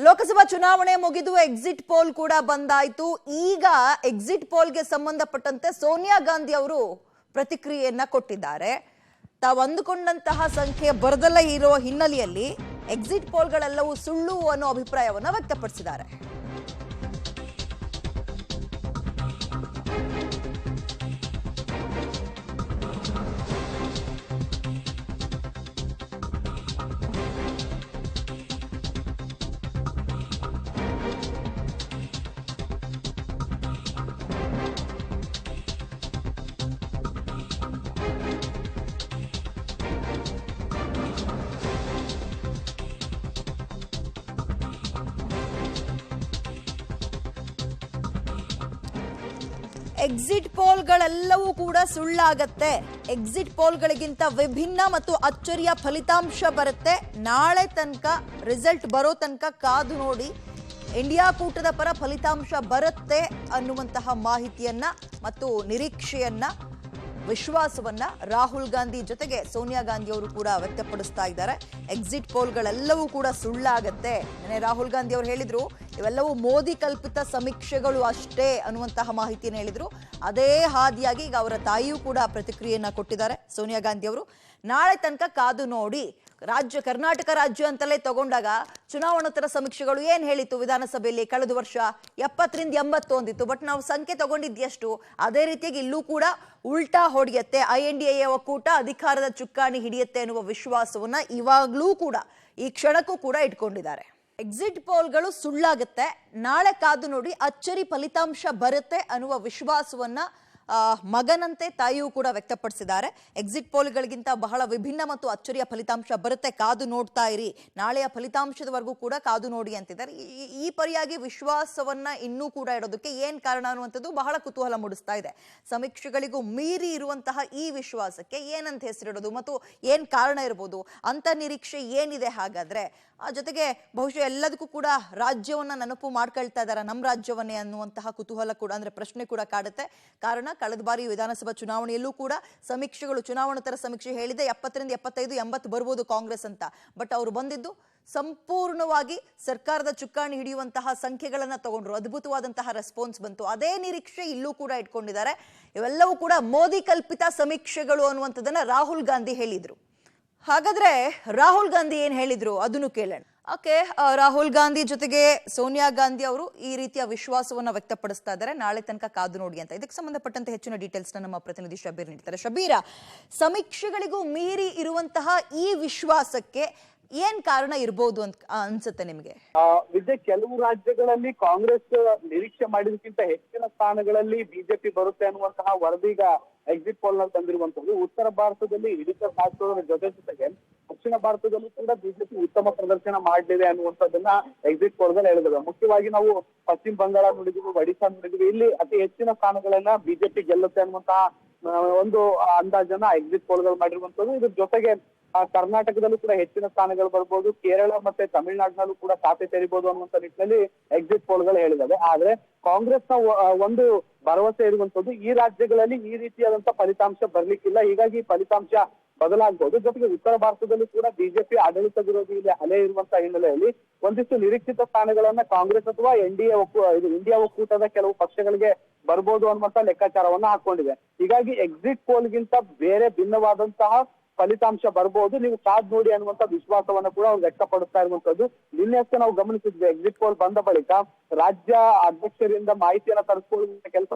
ಲೋಕಸಭಾ ಚುನಾವಣೆ ಮುಗಿದು exit poll ಕೂಡ ಬಂದಾಯ್ತು. ಈಗ ಎಕ್ಸಿಟ್ ಪೋಲ್ಗೆ ಸಂಬಂಧಪಟ್ಟಂತೆ ಸೋನಿಯಾ ಗಾಂಧಿ ಅವರು ಪ್ರತಿಕ್ರಿಯೆಯನ್ನ ಕೊಟ್ಟಿದ್ದಾರೆ. ತಾವು ಅಂದುಕೊಂಡಂತಹ ಸಂಖ್ಯೆ ಬರದಲ್ಲೇ ಇರುವ ಹಿನ್ನೆಲೆಯಲ್ಲಿ ಎಕ್ಸಿಟ್ ಪೋಲ್ಗಳೆಲ್ಲವೂ ಸುಳ್ಳು ಅನ್ನೋ ಅಭಿಪ್ರಾಯವನ್ನ ವ್ಯಕ್ತಪಡಿಸಿದ್ದಾರೆ. ಎಕ್ಸಿಟ್ ಪೋಲ್ಗಳೆಲ್ಲವೂ ಕೂಡ ಸುಳ್ಳಾಗತ್ತೆ. ಎಕ್ಸಿಟ್ ಪೋಲ್ಗಳಿಗಿಂತ ವಿಭಿನ್ನ ಮತ್ತು ಅಚ್ಚರಿಯ ಫಲಿತಾಂಶ ಬರುತ್ತೆ. ನಾಳೆ ತನಕ ರಿಸಲ್ಟ್ ಬರೋ ತನಕ ಕಾದು ನೋಡಿ. ಇಂಡಿಯಾ ಕೂಟದ ಪರ ಫಲಿತಾಂಶ ಬರುತ್ತೆ ಅನ್ನುವಂತಹ ಮಾಹಿತಿಯನ್ನ ಮತ್ತು ನಿರೀಕ್ಷೆಯನ್ನ, ವಿಶ್ವಾಸವನ್ನ ರಾಹುಲ್ ಗಾಂಧಿ ಜೊತೆಗೆ ಸೋನಿಯಾ ಗಾಂಧಿ ಅವರು ಕೂಡ ವ್ಯಕ್ತಪಡಿಸ್ತಾ ಇದ್ದಾರೆ. ಎಕ್ಸಿಟ್ ಪೋಲ್ಗಳೆಲ್ಲವೂ ಕೂಡ ಸುಳ್ಳಾಗತ್ತೆ. ನೆನ್ನೆ ರಾಹುಲ್ ಗಾಂಧಿ ಅವರು ಹೇಳಿದ್ರು ಇವೆಲ್ಲವೂ ಮೋದಿ ಕಲ್ಪಿತ ಸಮೀಕ್ಷೆಗಳು ಅಷ್ಟೇ ಅನ್ನುವಂತಹ ಮಾಹಿತಿಯನ್ನು ಹೇಳಿದ್ರು. ಅದೇ ಹಾದಿಯಾಗಿ ಈಗ ಅವರ ತಾಯಿಯೂ ಕೂಡ ಪ್ರತಿಕ್ರಿಯೆಯನ್ನ ಕೊಟ್ಟಿದ್ದಾರೆ. ಸೋನಿಯಾ ಗಾಂಧಿ ಅವರು ನಾಳೆ ತನಕ ಕಾದು ನೋಡಿ. ಕರ್ನಾಟಕ ರಾಜ್ಯ ಅಂತಲೇ ತಗೊಂಡಾಗ ಚುನಾವಣೋತ್ತರ ಸಮೀಕ್ಷೆಗಳು ಏನ್ ಹೇಳಿತ್ತು ವಿಧಾನಸಭೆಯಲ್ಲಿ ಕಳೆದ ವರ್ಷ 70ರಿಂದ 80 ಹೊಂದಿತ್ತು. ಬಟ್ ನಾವು ಸಂಖ್ಯೆ ತಗೊಂಡಿದ್ದೆಷ್ಟು ಅದೇ ರೀತಿಯಾಗಿ ಇಲ್ಲೂ ಕೂಡ ಉಲ್ಟಾ ಹೊಡೆಯುತ್ತೆ. INDA ಒಕ್ಕೂಟ ಅಧಿಕಾರದ ಚುಕ್ಕಾಣಿ ಹಿಡಿಯುತ್ತೆ ಅನ್ನುವ ವಿಶ್ವಾಸವನ್ನ ಇವಾಗ್ಲೂ ಕೂಡ ಈ ಕ್ಷಣಕ್ಕೂ ಕೂಡ ಇಟ್ಕೊಂಡಿದ್ದಾರೆ. ಎಕ್ಸಿಟ್ ಪೋಲ್ಗಳು ಸುಳ್ಳಾಗುತ್ತೆ, ನಾಳೆ ಕಾದು ನೋಡಿ, ಅಚ್ಚರಿ ಫಲಿತಾಂಶ ಬರುತ್ತೆ ಅನ್ನುವ ವಿಶ್ವಾಸವನ್ನ ಮಗನಂತೆ ತಾಯಿಯೂ ಕೂಡ ವ್ಯಕ್ತಪಡಿಸಿದ್ದಾರೆ. ಎಕ್ಸಿಟ್ ಪೋಲ್ಗಳಿಗಿಂತ ಬಹಳ ವಿಭಿನ್ನ ಮತ್ತು ಅಚ್ಚರಿಯ ಫಲಿತಾಂಶ ಬರುತ್ತೆ, ಕಾದು ನೋಡ್ತಾ ಇರಿ, ನಾಳೆಯ ಫಲಿತಾಂಶದವರೆಗೂ ಕೂಡ ಕಾದು ನೋಡಿ ಅಂತಿದ್ದಾರೆ. ಈ ಪರಿಯಾಗಿ ವಿಶ್ವಾಸವನ್ನ ಇನ್ನೂ ಕೂಡ ಇಡೋದಕ್ಕೆ ಏನ್ ಕಾರಣ ಅನ್ನುವಂಥದ್ದು ಬಹಳ ಕುತೂಹಲ ಮೂಡಿಸ್ತಾ ಇದೆ. ಸಮೀಕ್ಷೆಗಳಿಗೂ ಮೀರಿ ಇರುವಂತಹ ಈ ವಿಶ್ವಾಸಕ್ಕೆ ಏನಂತ ಹೆಸರಿಡೋದು ಮತ್ತು ಏನ್ ಕಾರಣ ಇರ್ಬೋದು ಅಂತ ನಿರೀಕ್ಷೆ ಏನಿದೆ ಹಾಗಾದ್ರೆ? ಜೊತೆಗೆ ಬಹುಶಃ ಎಲ್ಲದಕ್ಕೂ ಕೂಡ ರಾಜ್ಯವನ್ನ ನೆನಪು ಮಾಡ್ಕೊಳ್ತಾ ಇದ್ದಾರೆ, ನಮ್ಮ ರಾಜ್ಯವನ್ನೇ ಅನ್ನುವಂತಹ ಕುತೂಹಲ ಕೂಡ, ಅಂದ್ರೆ ಪ್ರಶ್ನೆ ಕೂಡ ಕಾಡುತ್ತೆ. ಕಾರಣ ಕಳೆದ ಬಾರಿ ವಿಧಾನಸಭಾ ಚುನಾವಣೆಯಲ್ಲೂ ಕೂಡ ಸಮೀಕ್ಷೆಗಳು, ಚುನಾವಣೋತ್ತರ ಸಮೀಕ್ಷೆ ಹೇಳಿದೆ 70ರಿಂದ 75, 80 ಬರ್ಬೋದು ಕಾಂಗ್ರೆಸ್ ಅಂತ. ಬಟ್ ಅವರು ಬಂದಿದ್ದು ಸಂಪೂರ್ಣವಾಗಿ ಸರ್ಕಾರದ ಚುಕ್ಕಾಣಿ ಹಿಡಿಯುವಂತಹ ಸಂಖ್ಯೆಗಳನ್ನ ತಗೊಂಡ್ರು. ಅದ್ಭುತವಾದಂತಹ ರೆಸ್ಪಾನ್ಸ್ ಬಂತು. ಅದೇ ನಿರೀಕ್ಷೆ ಇಲ್ಲೂ ಕೂಡ ಇಟ್ಕೊಂಡಿದ್ದಾರೆ. ಇವೆಲ್ಲವೂ ಕೂಡ ಮೋದಿ ಕಲ್ಪಿತ ಸಮೀಕ್ಷೆಗಳು ಅನ್ನುವಂಥದ್ದನ್ನ ರಾಹುಲ್ ಗಾಂಧಿ ಹೇಳಿದ್ರು. ಹಾಗಾದ್ರೆ ರಾಹುಲ್ ಗಾಂಧಿ ಏನ್ ಹೇಳಿದ್ರು ಅದನ್ನು ಕೇಳೋಣ. ಓಕೆ, ರಾಹುಲ್ ಗಾಂಧಿ ಜೊತೆಗೆ ಸೋನಿಯಾ ಗಾಂಧಿ ಅವರು ಈ ರೀತಿಯ ವಿಶ್ವಾಸವನ್ನ ವ್ಯಕ್ತಪಡಿಸ್ತಾ ಇದ್ದಾರೆ, ನಾಳೆ ತನಕ ಕಾದು ನೋಡಿ ಅಂತ. ಇದಕ್ಕೆ ಸಂಬಂಧಪಟ್ಟಂತೆ ಹೆಚ್ಚಿನ ಡೀಟೇಲ್ಸ್ ನಮ್ಮ ಪ್ರತಿನಿಧಿ ಶಬೀರ್ ನೀಡ್ತಾರೆ. ಶಬೀರ, ಸಮೀಕ್ಷೆಗಳಿಗೂ ಮೀರಿ ಇರುವಂತಹ ಈ ವಿಶ್ವಾಸಕ್ಕೆ ಏನ್ ಕಾರಣ ಇರಬಹುದು ಅಂತ ಅನ್ಸುತ್ತೆ ನಿಮಗೆ? ವಿದ್ಯೆ, ಕೆಲವು ರಾಜ್ಯಗಳಲ್ಲಿ ಕಾಂಗ್ರೆಸ್ ನಿರೀಕ್ಷೆ ಮಾಡಿದಕ್ಕಿಂತ ಹೆಚ್ಚಿನ ಸ್ಥಾನಗಳಲ್ಲಿ ಬಿಜೆಪಿ ಬರುತ್ತೆ ಅನ್ನುವಂತಹ ವರದಿಗ ಎಕ್ಸಿಟ್ ಪೋಲ್ ನಲ್ಲಿ ತಂದಿರುವಂತದ್ದು. ಉತ್ತರ ಭಾರತದಲ್ಲಿ ಹಿಡಿತ ಸಾಧಿಸೋದ್ರ ಜೊತೆಗೆ ದಕ್ಷಿಣ ಭಾರತದಲ್ಲೂ ಕೂಡ ಬಿಜೆಪಿ ಉತ್ತಮ ಪ್ರದರ್ಶನ ಮಾಡಲಿದೆ ಅನ್ನುವಂಥದ್ದನ್ನ ಎಕ್ಸಿಟ್ ಪೋಲ್ ಗಳು ಹೇಳಿದ್ರು. ಮುಖ್ಯವಾಗಿ ನಾವು ಪಶ್ಚಿಮ ಬಂಗಾಳ ನೋಡಿದ್ವಿ, ಒಡಿಶಾ ನೋಡಿದ್ವಿ. ಇಲ್ಲಿ ಅತಿ ಹೆಚ್ಚಿನ ಸ್ಥಾನಗಳನ್ನ ಬಿಜೆಪಿ ಗೆಲ್ಲುತ್ತೆ ಅನ್ನುವಂತಹ ಒಂದು ಅಂದಾಜನ್ನ ಎಕ್ಸಿಟ್ ಪೋಲ್ ಗಳು ಮಾಡಿರುವಂತದ್ದು. ಇದ್ರ ಜೊತೆಗೆ ಕರ್ನಾಟಕದಲ್ಲೂ ಕೂಡ ಹೆಚ್ಚಿನ ಸ್ಥಾನಗಳು ಬರ್ಬೋದು, ಕೇರಳ ಮತ್ತೆ ತಮಿಳುನಾಡಿನಲ್ಲೂ ಕೂಡ ಖಾತೆ ತೆರಿಬಹುದು ಅನ್ನುವಂತ ನಿಟ್ಟಿನಲ್ಲಿ ಎಕ್ಸಿಟ್ ಪೋಲ್ ಗಳು ಹೇಳಿದಾವೆ. ಆದ್ರೆ ಕಾಂಗ್ರೆಸ್ನ ಒಂದು ಭರವಸೆ ಇರುವಂತದ್ದು ಈ ರಾಜ್ಯಗಳಲ್ಲಿ ಈ ರೀತಿಯಾದಂತಹ ಫಲಿತಾಂಶ ಬರ್ಲಿಕ್ಕಿಲ್ಲ, ಹೀಗಾಗಿ ಫಲಿತಾಂಶ ಬದಲಾಗಬಹುದು. ಜೊತೆಗೆ ಉತ್ತರ ಭಾರತದಲ್ಲೂ ಕೂಡ ಬಿಜೆಪಿ ಆಡಳಿತ ವಿರೋಧಿ ಇಲ್ಲಿ ಅಲೆ ಇರುವಂತಹ ಹಿನ್ನೆಲೆಯಲ್ಲಿ ಒಂದಿಷ್ಟು ನಿರೀಕ್ಷಿತ ಸ್ಥಾನಗಳನ್ನ ಕಾಂಗ್ರೆಸ್ ಅಥವಾ ಇಂಡಿಯಾ ಒಕ್ಕೂಟದ ಕೆಲವು ಪಕ್ಷಗಳಿಗೆ ಬರ್ಬೋದು ಅನ್ನುವಂತ ಲೆಕ್ಕಾಚಾರವನ್ನ ಹಾಕೊಂಡಿದೆ. ಹೀಗಾಗಿ ಎಕ್ಸಿಟ್ ಪೋಲ್ಗಿಂತ ಬೇರೆ ಭಿನ್ನವಾದಂತಹ ಫಲಿತಾಂಶ ಬರ್ಬೋದು, ನೀವು ಕಾದ್ ನೋಡಿ ಅನ್ನುವಂತ ವಿಶ್ವಾಸವನ್ನ ಕೂಡ ಅವ್ರು ವ್ಯಕ್ತಪಡಿಸ್ತಾ ಇರುವಂತದ್ದು. ನಿನ್ನೆಷ್ಟೇ ನಾವು ಗಮನಿಸಿದ್ವಿ, ಎಕ್ಸಿಟ್ ಪೋಲ್ ಬಂದ ಬಳಿಕ ರಾಜ್ಯ ಅಧ್ಯಕ್ಷರಿಂದ ಮಾಹಿತಿಯನ್ನ ತರಿಸ್ಕೊಳ್ಳುವಂತ ಕೆಲಸ